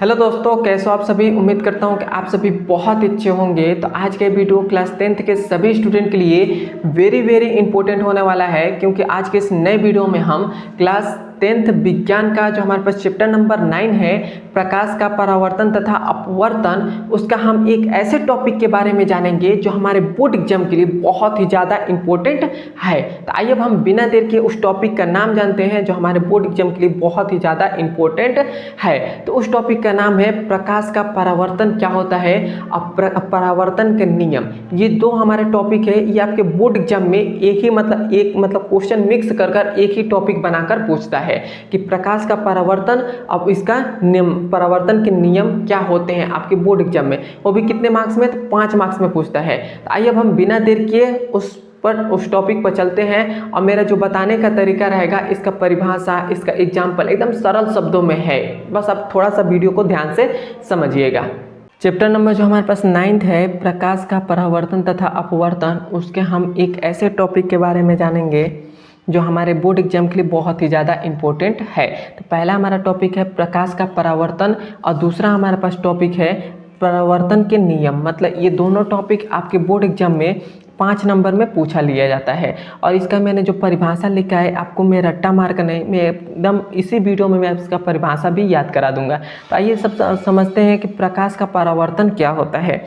Hello दोस्तों, कैसे हो आप सभी। उम्मीद करता हूं कि आप सभी बहुत अच्छे होंगे। तो आज के वीडियो क्लास 10th के सभी स्टूडेंट के लिए वेरी इंपॉर्टेंट होने वाला है, क्योंकि आज के इस नए वीडियो में हम क्लास 10th विज्ञान का जो हमारे पास चैप्टर नंबर 9 है, प्रकाश का परावर्तन तथा अपवर्तन, उसका हम एक ऐसे टॉपिक के बारे में जानेंगे जो हमारे बोर्ड एग्जाम के लिए बहुत ही ज़्यादा इम्पोर्टेंट है। तो आइए अब हम बिना देर के उस टॉपिक का नाम जानते हैं जो हमारे बोर्ड एग्जाम के लिए बहुत ही ज़्यादा इम्पोर्टेंट है। तो उस टॉपिक का नाम है प्रकाश का परावर्तन क्या होता है, परावर्तन के नियम। ये दो हमारे टॉपिक है, ये आपके बोर्ड एग्जाम में एक क्वेश्चन मिक्स कर एक ही टॉपिक बनाकर पूछता है कि प्रकाश का परावर्तन, अब इसका नियम, परावर्तन के नियम क्या होते हैं आपके बोर्ड एग्जाम में। वो भी कितने मार्क्स में, तो 5 मार्क्स में पूछता है। तो आइए अब हम बिना देर किए उस टॉपिक पर चलते हैं, और मेरा जो बताने का तरीका रहेगा, इसका परिभाषा, इसका एग्जाम्पल एकदम सरल शब्दों में है। बस आप थोड़ा सा वीडियो को ध्यान से समझिएगा। चैप्टर नंबर जो हमारे पास 9th है, प्रकाश का परावर्तन तथा अपवर्तन, उसके हम एक ऐसे टॉपिक के बारे में जानेंगे जो हमारे बोर्ड एग्जाम के लिए बहुत ही ज़्यादा इम्पोर्टेंट है। तो पहला हमारा टॉपिक है प्रकाश का परावर्तन, और दूसरा हमारे पास टॉपिक है परावर्तन के नियम। मतलब ये दोनों टॉपिक आपके बोर्ड एग्जाम में 5 नंबर में पूछा लिया जाता है। और इसका मैंने जो परिभाषा लिखा है, आपको मैं रट्टा मार कर नहीं, मैं एकदम इसी वीडियो में मैं इसका परिभाषा भी याद करा दूंगा। तो आइए सब समझते हैं कि प्रकाश का परावर्तन क्या होता है।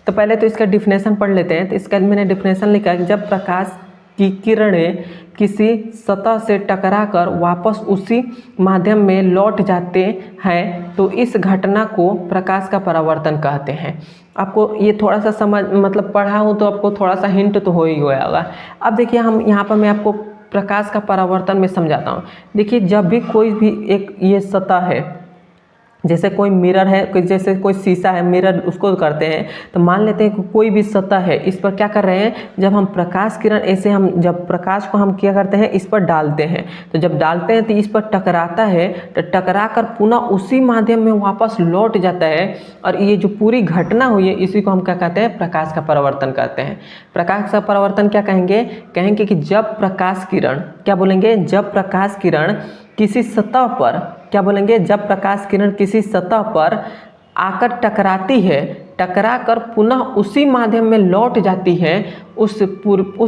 तो पहले तो इसका डिफिनेशन पढ़ लेते हैं। तो इसका मैंने डिफिनेशन लिखा है कि जब प्रकाश की किरणें किसी सतह से टकराकर वापस उसी माध्यम में लौट जाते हैं तो इस घटना को प्रकाश का परावर्तन कहते हैं। आपको ये थोड़ा सा समझ पढ़ा हो तो आपको थोड़ा सा हिंट तो हो ही गया होगा। अब देखिए, हम यहाँ पर मैं आपको प्रकाश का परावर्तन में समझाता हूँ। देखिए, जब भी कोई भी एक ये सतह है, जैसे कोई मिरर है, जैसे कोई शीशा है, मिरर उसको करते हैं, तो मान लेते हैं कि कोई भी सतह है, इस पर क्या कर रहे हैं, जब हम प्रकाश किरण ऐसे हम जब प्रकाश को हम क्या करते हैं, इस पर डालते हैं, तो जब डालते हैं तो इस पर टकराता है, तो टकरा कर पुनः उसी माध्यम में वापस लौट जाता है। और ये जो पूरी घटना हुई है, इसी को हम क्या कहते हैं, प्रकाश का परावर्तन कहते हैं। प्रकाश का परावर्तन क्या कहेंगे कि जब प्रकाश किरण, क्या बोलेंगे, जब प्रकाश किरण किसी सतह पर, क्या बोलेंगे, जब प्रकाश किरण किसी सतह पर आकर टकराती है, टकरा कर पुनः उसी माध्यम में लौट जाती है, उस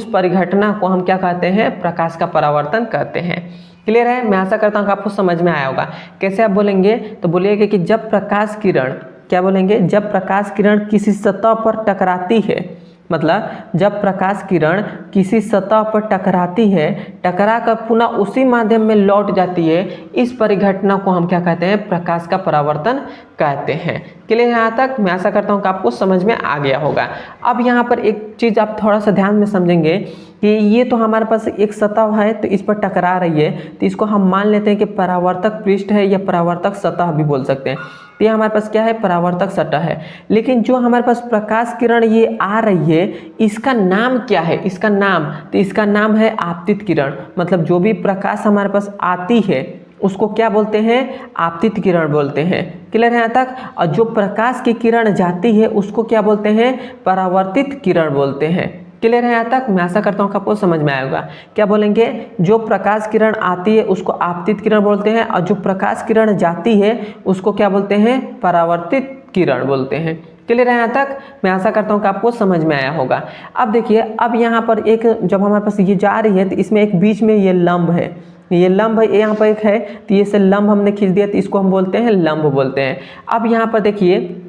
परिघटना को हम क्या कहते हैं, प्रकाश का परावर्तन कहते हैं। क्लियर है? मैं आशा करता हूँ कि आपको समझ में आया होगा। कैसे आप बोलेंगे, तो बोलिएगा कि जब प्रकाश किरण, क्या बोलेंगे, जब प्रकाश किरण किसी सतह पर टकराती है, मतलब जब प्रकाश किरण किसी सतह पर टकराती है, टकरा कर पुनः उसी माध्यम में लौट जाती है, इस परिघटना को हम क्या कहते हैं, प्रकाश का परावर्तन कहते हैं। क्लियर है? यहाँ तक मैं आशा करता हूँ कि आपको समझ में आ गया होगा। अब यहाँ पर एक चीज़ आप थोड़ा सा ध्यान में समझेंगे कि ये तो हमारे पास एक सतह है, तो इस पर टकरा रही है, तो इसको हम मान लेते हैं कि परावर्तक पृष्ठ है या परावर्तक सतह भी बोल सकते हैं। तो ये हमारे पास क्या है, परावर्तक सतह है। लेकिन जो हमारे पास प्रकाश किरण ये आ रही है, इसका नाम क्या है, इसका नाम, तो इसका नाम है आपतित किरण। मतलब जो भी प्रकाश हमारे पास आती है उसको क्या बोलते हैं, आपतित किरण बोलते हैं। क्लियर है यहाँ तक? और जो प्रकाश की किरण जाती है उसको क्या बोलते हैं, परावर्तित किरण बोलते हैं। क्लियर है यहाँ तक? मैं आशा करता हूँ कि आपको समझ में आएगा। क्या बोलेंगे, जो प्रकाश किरण आती है उसको आपतित किरण बोलते हैं, और जो प्रकाश किरण जाती है उसको क्या बोलते हैं, परावर्तित किरण बोलते हैं। क्लियर है यहाँ तक? मैं आशा करता हूँ कि आपको समझ में आया होगा। अब देखिए, अब यहाँ पर एक, जब हमारे पास ये जा रही है तो इसमें एक बीच में ये लंब है, ये लंब है, यहाँ पर एक है, तो ये से लंब हमने खींच दिया, तो इसको हम बोलते हैं लंब बोलते हैं। अब यहाँ पर देखिए,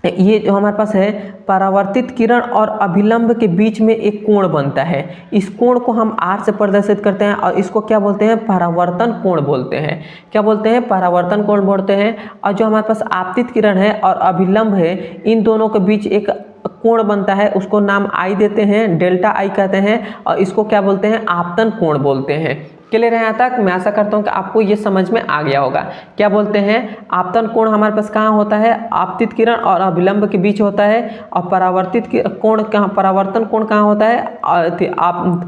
ये जो हमारे पास है, परावर्तित किरण और अभिलंब के बीच में एक कोण बनता है। इस कोण को हम R से प्रदर्शित करते हैं, और इसको क्या बोलते हैं, परावर्तन कोण बोलते हैं। क्या बोलते हैं, परावर्तन कोण बोलते हैं। और जो हमारे पास आपतित किरण है और अभिलंब है, इन दोनों के बीच एक कोण बनता है, उसको नाम I देते हैं, डेल्टा I कहते हैं, और इसको क्या बोलते हैं, आपतन कोण बोलते हैं। क्लियर है यहाँ तक? मैं आशा करता हूँ कि आपको ये समझ में आ गया होगा। क्या बोलते हैं, आपतन कोण हमारे पास कहाँ होता है, आपतित किरण और अभिलंब के बीच होता है, और परावर्तित कोण कहाँ, परावर्तन कोण कहाँ होता है,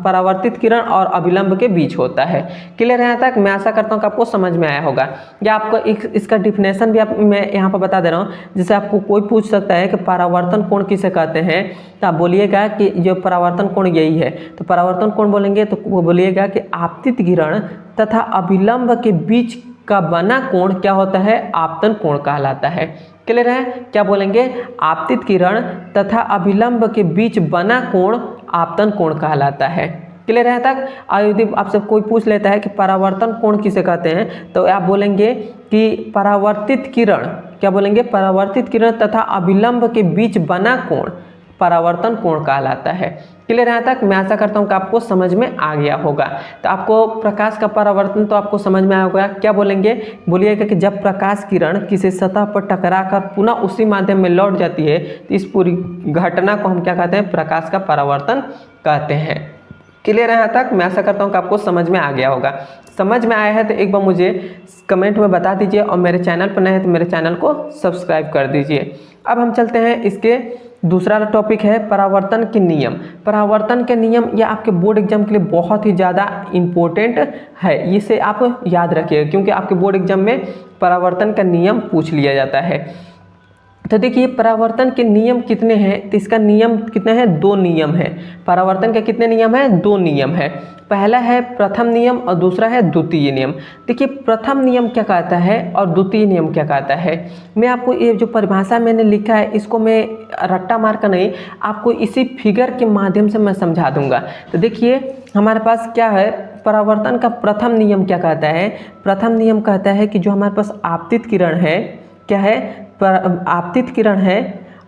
परावर्तित किरण और अभिलंब के बीच होता है। क्लियर है यहाँ तक? मैं आशा करता हूँ कि आपको समझ में आया होगा। या आपको इसका डिफिनेशन भी मैं यहाँ पर बता दे रहा हूँ, जिससे आपको कोई पूछ सकता है कि परावर्तन कोण किसे कहते हैं, तो आप बोलिएगा कि जो परावर्तन कोण यही है। तो परावर्तन कोण बोलेंगे तो बोलिएगा कि आपतित किरण तथा अभिलंब के बीच का बना कोण क्या होता है, आपतन कोण कहलाता है। क्लियर है? क्या बोलेंगे, आपतित किरण तथा अभिलंब के बीच बना कोण आपतन कोण कहलाता है। क्लियर है तक? यदि आपसे कोई पूछ लेता है कि परावर्तन कोण किसे कहते हैं, तो आप बोलेंगे कि परावर्तित किरण, क्या बोलेंगे, परावर्तित किरण तथा अभिलंब के बीच बना कोण परावर्तन कोण कहलाता है। क्लियर है तक? मैं आशा करता हूँ कि आपको समझ में आ गया होगा। तो आपको प्रकाश का परावर्तन तो आपको समझ में आ गया। क्या बोलेंगे, बोलिएगा कि जब प्रकाश किरण किसी सतह पर टकराकर पुनः उसी माध्यम में लौट जाती है, तो इस पूरी घटना को हम क्या कहते हैं, प्रकाश का परावर्तन कहते हैं। क्लियर है यहाँ तक? मैं आशा करता हूँ कि आपको समझ में आ गया होगा। समझ में आया है तो एक बार मुझे कमेंट में बता दीजिए, और मेरे चैनल पर नए हैं तो मेरे चैनल को सब्सक्राइब कर दीजिए। अब हम चलते हैं, इसके दूसरा टॉपिक है परावर्तन के नियम। परावर्तन के नियम ये आपके बोर्ड एग्जाम के लिए बहुत ही ज़्यादा इम्पोर्टेंट है, इसे आप याद रखिएगा, क्योंकि आपके बोर्ड एग्जाम में परावर्तन का नियम पूछ लिया जाता है। तो देखिए परावर्तन के नियम कितने हैं, तो इसका नियम कितने हैं, 2 नियम है। परावर्तन के कितने नियम हैं, 2 नियम है। पहला है प्रथम नियम और दूसरा है द्वितीय नियम। देखिए प्रथम नियम क्या कहता है और द्वितीय नियम क्या कहता है, मैं आपको ये जो परिभाषा मैंने लिखा है इसको मैं रट्टा मार कर नहीं, आपको इसी फिगर के माध्यम से मैं समझा दूंगा। तो देखिए हमारे पास क्या है, परावर्तन का प्रथम नियम क्या कहता है, प्रथम नियम कहता है कि जो हमारे पास आपतित किरण है, क्या है, आपतित किरण है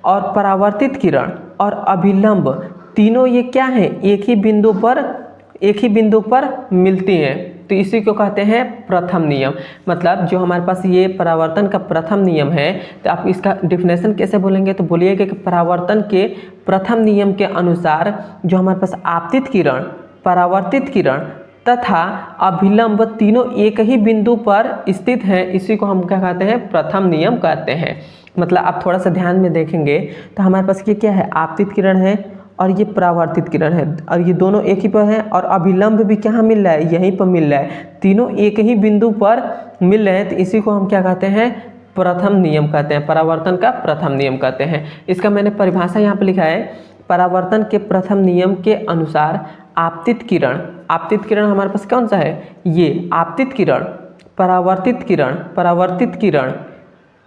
और परावर्तित किरण और अभिलंब तीनों ये क्या है, एक ही बिंदु पर मिलती हैं, तो इसी को कहते हैं प्रथम नियम। मतलब जो हमारे पास ये परावर्तन का प्रथम नियम है, तो आप इसका डिफिनेशन कैसे बोलेंगे, तो बोलिएगा कि परावर्तन के प्रथम नियम के अनुसार जो हमारे पास आपतित किरण, परावर्तित किरण तथा अभिलंब तीनों एक ही बिंदु पर स्थित हैं, इसी को हम क्या कहते हैं, प्रथम नियम कहते हैं। मतलब आप थोड़ा सा ध्यान में देखेंगे तो हमारे पास ये क्या है, आपतित किरण है और ये परावर्तित किरण है, और ये दोनों एक ही पर हैं, और अभिलंब भी कहाँ मिल रहा है, यहीं पर मिल रहा है, तीनों एक ही बिंदु पर मिल रहे हैं, तो इसी को हम क्या कहते हैं, प्रथम नियम कहते हैं, परावर्तन का प्रथम नियम कहते हैं। इसका मैंने परिभाषा यहाँ पर लिखा है, परावर्तन के प्रथम नियम के अनुसार आपतित किरण हमारे पास कौन सा है, ये आपतित किरण, परावर्तित किरण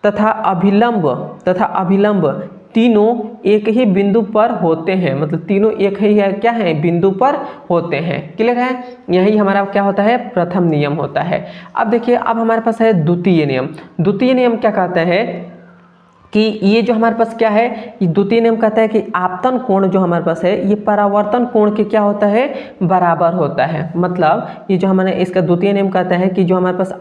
तथा अभिलंब तीनों एक ही बिंदु पर होते हैं, मतलब तीनों एक ही है, क्या है, बिंदु पर होते हैं। क्लियर है? यही हमारा क्या होता है, प्रथम नियम होता है। अब देखिए अब हमारे पास है द्वितीय नियम। द्वितीय नियम क्या कहता है कि ये जो हमारे पास क्या है, ये द्वितीय नियम कहता है कि आपतन कोण जो हमारे पास है ये परावर्तन कोण के क्या होता है, बराबर होता है। मतलब ये जो हमारे इसका द्वितीय नियम कहता है कि जो हमारे पास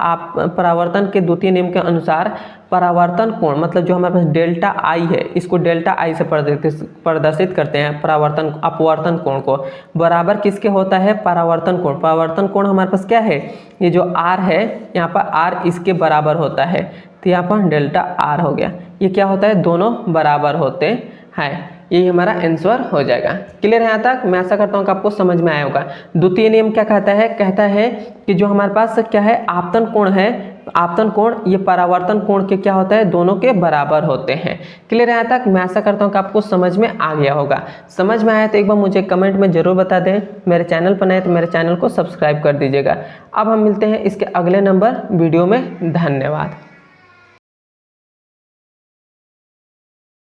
परावर्तन के द्वितीय नियम के अनुसार परावर्तन कोण, मतलब जो हमारे पास डेल्टा आई है, इसको डेल्टा आई से प्रदर्शित करते हैं, अपवर्तन कोण को बराबर किसके होता है, परावर्तन कोण। परावर्तन कोण हमारे पास क्या है, ये जो आर है यहाँ पर आर इसके बराबर होता है, तो यहाँ पर डेल्टा आर हो गया। ये क्या होता है, दोनों बराबर होते हैं, यही हमारा आंसर हो जाएगा। क्लियर है यहाँ तक? मैं आशा करता हूँ कि आपको समझ में आया होगा। द्वितीय नियम क्या कहता है कि जो हमारे पास क्या है, आपतन कोण है, आपतन कोण ये परावर्तन कोण के क्या होता है, दोनों के बराबर होते हैं। क्लियर है यहाँ तक? मैं आशा करता हूँ कि आपको समझ में आ गया होगा। समझ में आया तो एक बार मुझे कमेंट में जरूर बता दें। मेरे चैनल पर नए तो मेरे चैनल को सब्सक्राइब कर दीजिएगा। अब हम मिलते हैं इसके अगले नंबर वीडियो में। धन्यवाद।